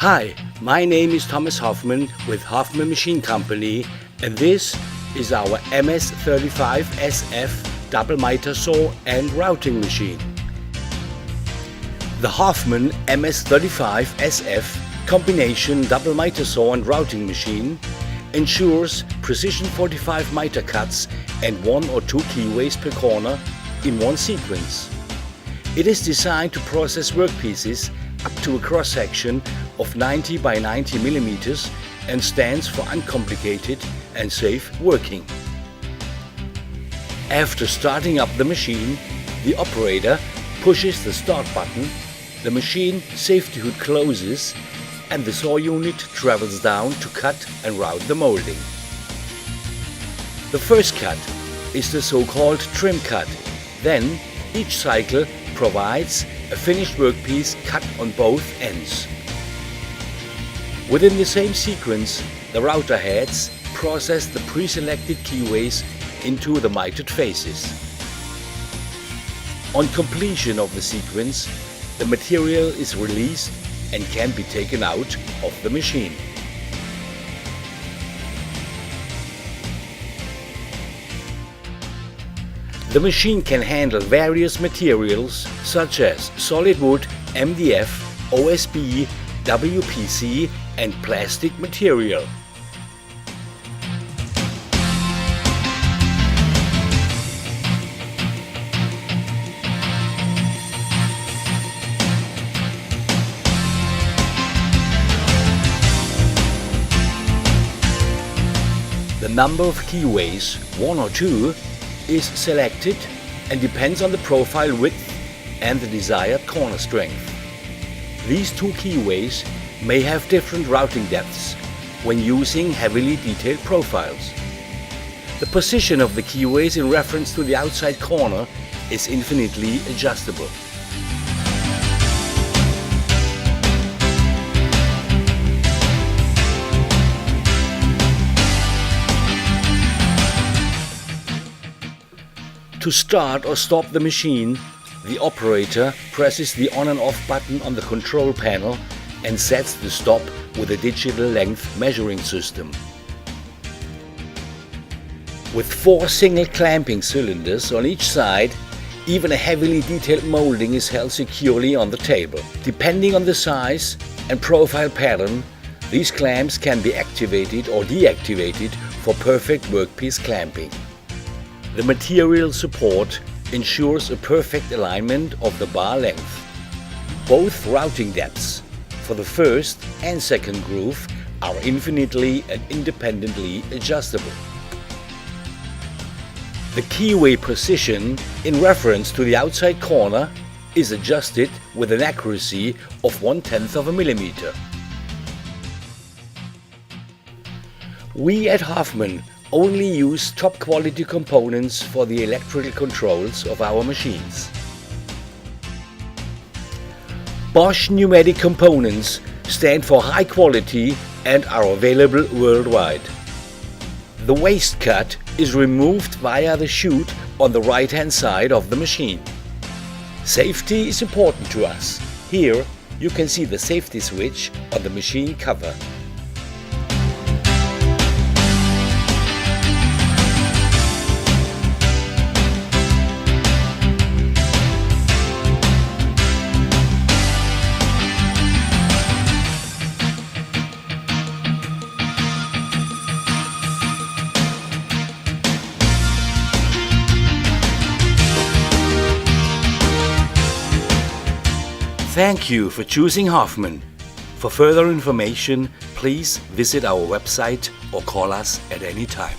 Hi, my name is Thomas Hoffmann with Hoffmann Machine Company, and this is our MS35 SF double miter saw and routing machine. The Hoffmann MS35 SF combination double miter saw and routing machine ensures precision 45 miter cuts and 1 or 2 keyways per corner in one sequence. It is designed to process workpieces up to a cross-section of 90 by 90 millimeters and stands for uncomplicated and safe working. After starting up the machine, the operator pushes the start button, the machine safety hood closes, and the saw unit travels down to cut and route the molding. The first cut is the so-called trim cut. Then each cycle provides a finished workpiece cut on both ends. Within the same sequence, the router heads process the pre-selected keyways into the mitered faces. On completion of the sequence, the material is released and can be taken out of the machine. The machine can handle various materials such as solid wood, MDF, OSB, WPC and plastic material. The number of keyways, 1 or 2, is selected and depends on the profile width and the desired corner strength. These 2 keyways may have different routing depths when using heavily detailed profiles. The position of the keyways in reference to the outside corner is infinitely adjustable. To start or stop the machine, the operator presses the on and off button on the control panel and sets the stop with a digital length measuring system. With 4 single clamping cylinders on each side, even a heavily detailed molding is held securely on the table. Depending on the size and profile pattern, these clamps can be activated or deactivated for perfect workpiece clamping. The material support ensures a perfect alignment of the bar length. Both routing depths for the first and second groove are infinitely and independently adjustable. The keyway position in reference to the outside corner is adjusted with an accuracy of 1/10 of a millimeter. We at Hoffmann only use top quality components for the electrical controls of our machines. Bosch pneumatic components stand for high quality and are available worldwide. The waste cut is removed via the chute on the right hand side of the machine. Safety is important to us. Here you can see the safety switch on the machine cover. Thank you for choosing Hoffmann. For further information, please visit our website or call us at any time.